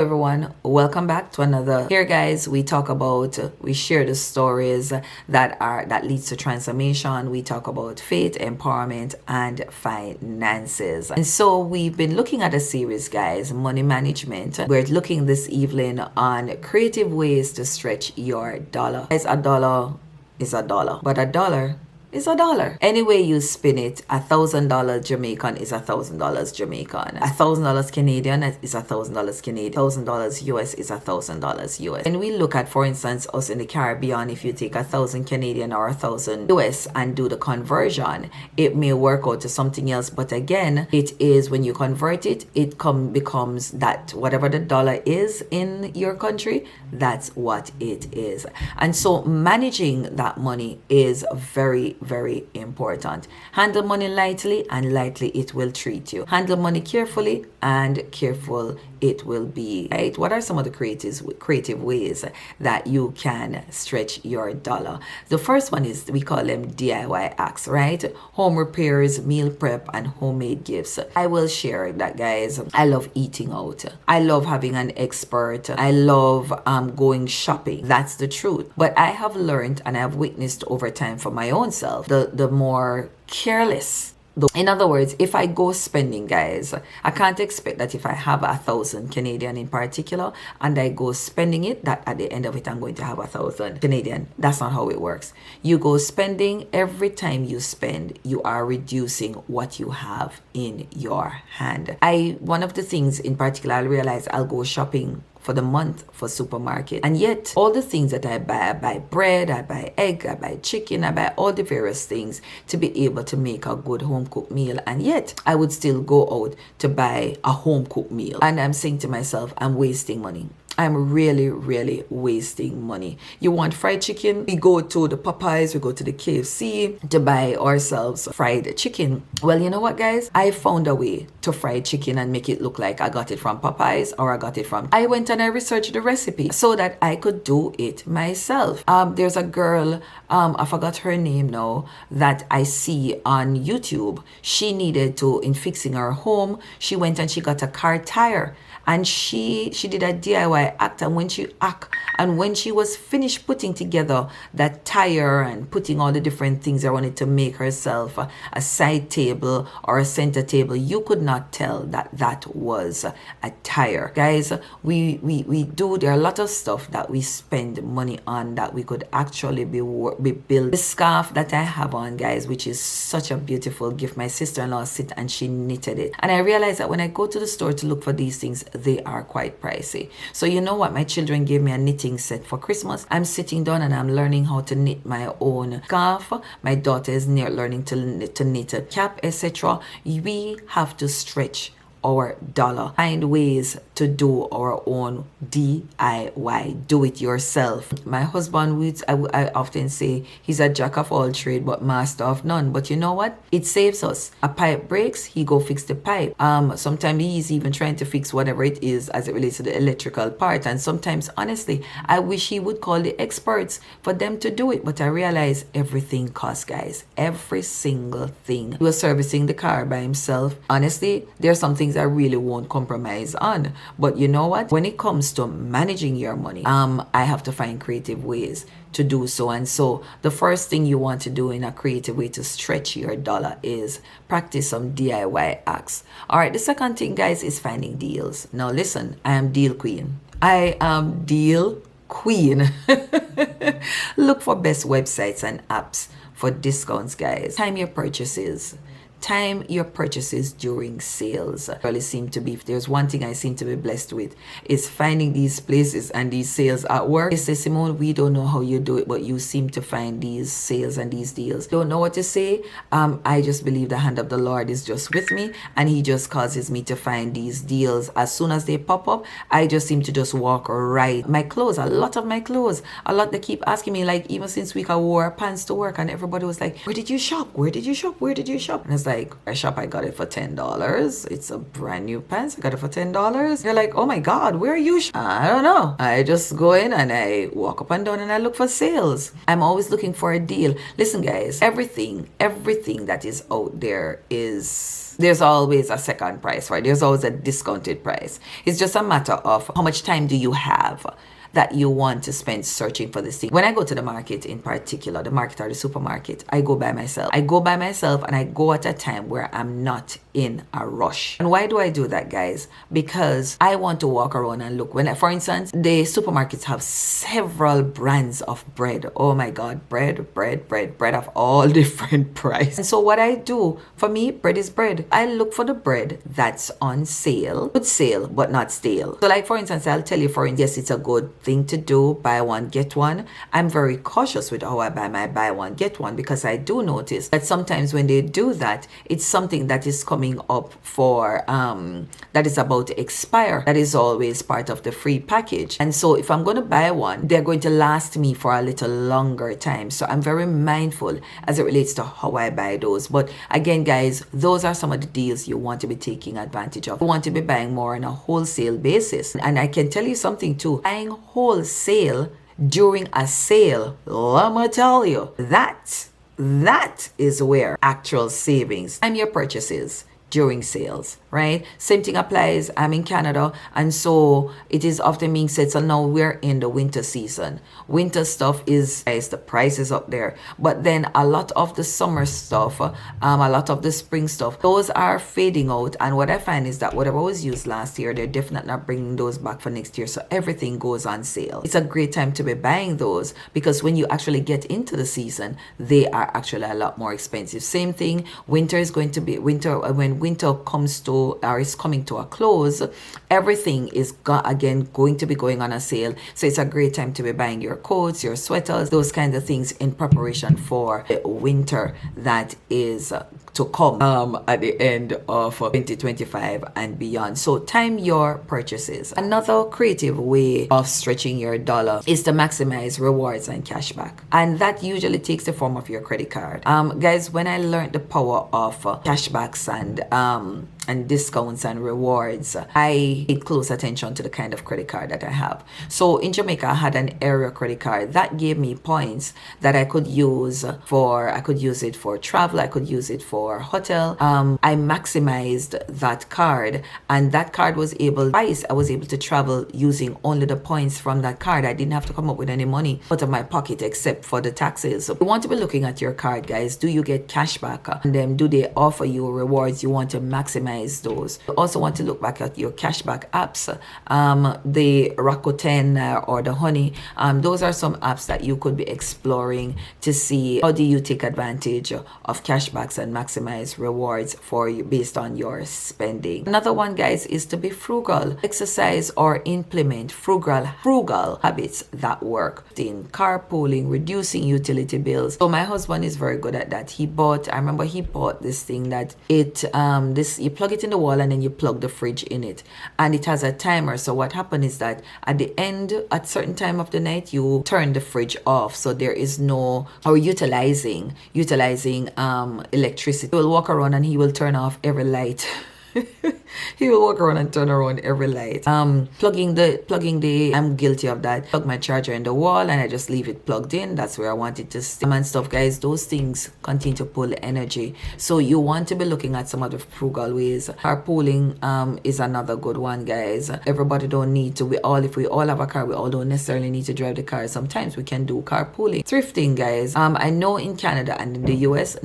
Everyone, welcome back to another. Here guys, we talk about, we share the stories that leads to transformation. We talk about faith, empowerment, and finances. And so we've been looking at a series, guys, money management. We're looking this evening on creative ways to stretch your dollar. Guys, a dollar is a dollar, but a dollar is a dollar. Any way you spin it, $1,000 Jamaican is $1,000 Jamaican. $1,000 Canadian is $1,000 Canadian. $1,000 US is $1,000 US. And we look at, for instance, us in the Caribbean, if you take 1,000 Canadian or 1,000 US and do the conversion, it may work out to something else. But again, it is when you convert it, it becomes that whatever the dollar is in your country, that's what it is. And so managing that money is very important. Handle money lightly, and lightly it will treat you. Handle money carefully, and careful it will be. Right? What are some of the creative ways that you can stretch your dollar? The first one is, we call them DIY acts, right? Home repairs, meal prep, and homemade gifts. I will share that, guys. I love eating out. I love having an expert. I love going shopping. That's the truth. But I have learned, and I have witnessed over time for my own self, the more careless. In other words, if I go spending, guys, I can't expect that if I have 1,000 Canadian in particular and I go spending it, that at the end of it I'm going to have 1,000 Canadian. That's not how it works. You go spending, every time you spend, you are reducing what you have in your hand. One of the things in particular, I realize I'll go shopping for the month for supermarket, and yet all the things that I buy bread, I buy egg, I buy chicken, I buy all the various things to be able to make a good home cooked meal, and yet I would still go out to buy a home cooked meal. And I'm saying to myself, I'm wasting money. I'm really wasting money. You want fried chicken? We go to the Popeyes, we go to the KFC to buy ourselves fried chicken. Well, you know what, guys? I found a way to fry chicken and make it look like I got it from Popeyes or I got it from... I went and I researched the recipe so that I could do it myself. There's a girl, I forgot her name now, that I see on YouTube. She needed to, in fixing her home, she went and she got a car tire. And she did a DIY act, and when she was finished putting together that tire and putting all the different things I wanted to make herself a side table or a center table, you could not tell that that was a tire. Guys, there are a lot of stuff that we spend money on that we could actually be built. The scarf that I have on, guys, which is such a beautiful gift, my sister-in-law sit and she knitted it. And I realized that when I go to the store to look for these things, they are quite pricey. So you know what? My children gave me a knitting set for Christmas. I'm sitting down and I'm learning how to knit my own scarf. My daughter is learning to knit a cap, etc. We have to stretch our dollar, find ways to do our own DIY, do it yourself. My husband, I often say he's a jack of all trade but master of none. But you know what? It saves us. A pipe breaks, he go fix the pipe. Sometimes he's even trying to fix whatever it is as it relates to the electrical part. And sometimes, honestly, I wish he would call the experts for them to do it. But I realize everything costs, guys. Every single thing. He was servicing the car by himself. Honestly, there's some things I really won't compromise on. But you know what? When it comes to managing your money, I have to find creative ways to do so. And so the first thing you want to do in a creative way to stretch your dollar is practice some DIY acts. All right, the second thing, guys, is finding deals. Now listen, I am deal queen. I am deal queen. Look for best websites and apps for discounts, guys. Time your purchases. Time your purchases during sales. Really seem to be, if there's one thing I seem to be blessed with, is finding these places and these sales at work. They say, Simone, we don't know how you do it, but you seem to find these sales and these deals. Don't know what to say. I just believe the hand of the Lord is just with me, and he just causes me to find these deals. As soon as they pop up, I just seem to just walk right. My clothes, a lot of my clothes, they keep asking me, like, even since week I wore pants to work, and everybody was like, where did you shop? Where did you shop? Where did you shop? And it's like, I got it for $10. It's a brand new pants. I got it for $10. You're like, oh my God, where are you? I don't know. I just go in and I walk up and down and I look for sales. I'm always looking for a deal. Listen, guys, everything that is out there is there's always a second price, right? There's always a discounted price. It's just a matter of how much time do you have that you want to spend searching for this thing. When I go to the market in particular, the market or the supermarket, I go by myself. I go by myself and I go at a time where I'm not in a rush. And why do I do that, guys? Because I want to walk around and look. For instance, the supermarkets have several brands of bread. Oh my God, bread of all different prices. And so what I do, for me, bread is bread. I look for the bread that's on sale. Good sale, but not stale. So like, for instance, I'll tell you, for instance, yes, it's a good thing to do, buy one, get one. I'm very cautious with how I buy my buy one, get one, because I do notice that sometimes when they do that, it's something that is coming up for that is about to expire. That is always part of the free package. And so if I'm going to buy one, they're going to last me for a little longer time. So I'm very mindful as it relates to how I buy those. But again, guys, those are some of the deals you want to be taking advantage of. You want to be buying more on a wholesale basis. And I can tell you something too, buying wholesale during a sale, let me tell you, that is where actual savings and your purchases during sales, right? Same thing applies. I'm in Canada, and so it is often being said, so now we're in the winter season. Winter stuff is the price is up there, but then a lot of the summer stuff, a lot of the spring stuff, those are fading out. And what I find is that whatever was used last year, they're definitely not bringing those back for next year, so everything goes on sale. It's a great time to be buying those, because when you actually get into the season, they are actually a lot more expensive. Same thing, winter is going to be when winter comes to or is coming to a close, everything is again going to be going on a sale. So it's a great time to be buying your coats, your sweaters, those kinds of things in preparation for the winter that is to come at the end of 2025 and beyond. So time your purchases. Another creative way of stretching your dollar is to maximize rewards and cashback, and that usually takes the form of your credit card. Guys, when I learned the power of cashbacks and discounts and rewards, I paid close attention to the kind of credit card that I have. So in Jamaica, I had an area credit card that gave me points that I could use it for travel, I could use it for hotel. I maximized that card, and that card was I was able to travel using only the points from that card. I didn't have to come up with any money out of my pocket except for the taxes. So you want to be looking at your card, guys. Do you get cashback? And then do they offer you rewards? You want to maximize those. You also want to look back at your cashback apps, the Rakuten or the Honey. Those are some apps that you could be exploring to see how do you take advantage of cashbacks and maximize rewards for you based on your spending. Another one, guys, is to be frugal. Exercise or implement frugal habits that work. In carpooling, reducing utility bills. So my husband is very good at that. I remember he bought this thing that you plug it in the wall and then you plug the fridge in it, and it has a timer. So what happened is that at the end, at certain time of the night, you turn the fridge off, so there is no or utilizing electricity. He will walk around and he will turn off every light. He will walk around and turn around every light. Plugging the I'm guilty of that. Plug my charger in the wall and I just leave it plugged in. That's where I want it to stay and stuff, guys. Those things continue to pull energy. So you want to be looking at some of the frugal ways. Carpooling is another good one, guys. Everybody don't need to. If we all have a car, we all don't necessarily need to drive the car. Sometimes we can do carpooling. Thrifting, guys. I know in Canada and in the US,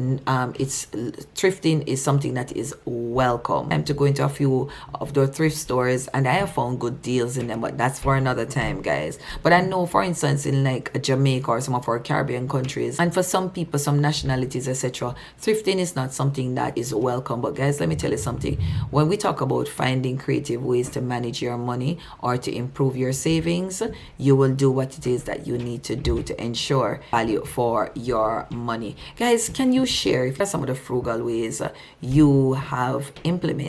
thrifting is something that is welcome. To go into a few of the thrift stores, and I have found good deals in them, but that's for another time, guys. But I know, for instance, in like Jamaica or some of our Caribbean countries, and for some people, some nationalities, etc., thrifting is not something that is welcome. But guys, let me tell you something. When we talk about finding creative ways to manage your money or to improve your savings, you will do what it is that you need to do to ensure value for your money. Guys, can you share if some of the frugal ways you have implemented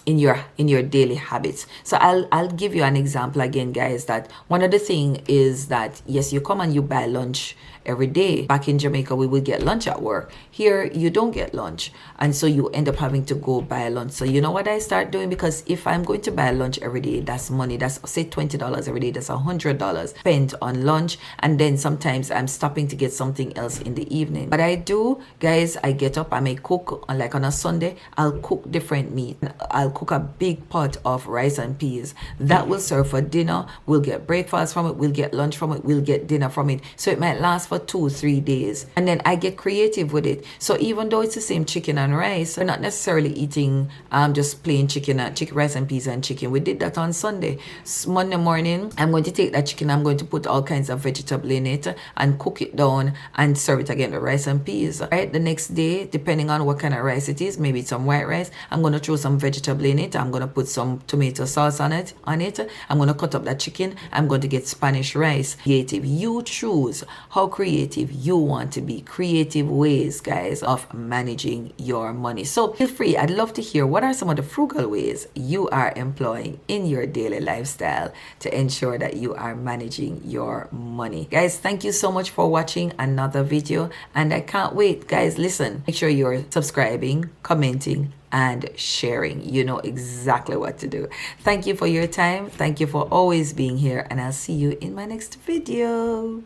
in your daily habits? So I'll give you an example again, guys, that one of the thing is that yes, you come and you buy lunch every day. Back in Jamaica, we would get lunch at work. Here, you don't get lunch. And so you end up having to go buy lunch. So you know what I start doing? Because if I'm going to buy lunch every day, that's money. That's, say, $20 every day. That's $100 spent on lunch. And then sometimes I'm stopping to get something else in the evening. What I do, guys, I get up, I may cook, like on a Sunday, I'll cook different meat. I'll cook a big pot of rice and peas. That will serve for dinner. We'll get breakfast from it. We'll get lunch from it. We'll get dinner from it. So it might last for 2-3 days. And then I get creative with it. So even though it's the same chicken and rice, we're not necessarily eating just plain chicken, rice and peas and chicken. We did that on Sunday. Monday morning, I'm going to take that chicken. I'm going to put all kinds of vegetable in it and cook it down and serve it again with rice and peas. Right? The next day, depending on what kind of rice it is, maybe it's some white rice, I'm going to throw some vegetable in it. I'm going to put some tomato sauce on it. I'm going to cut up that chicken. I'm going to get Spanish rice. Creative. You choose how creative you want to be. Creative ways, guys, of managing your money. So feel free. I'd love to hear what are some of the frugal ways you are employing in your daily lifestyle to ensure that you are managing your money. Guys, thank you so much for watching another video, and I can't wait. Guys, listen, make sure you're subscribing, commenting, and sharing. You know exactly what to do. Thank you for your time. Thank you for always being here, and I'll see you in my next video.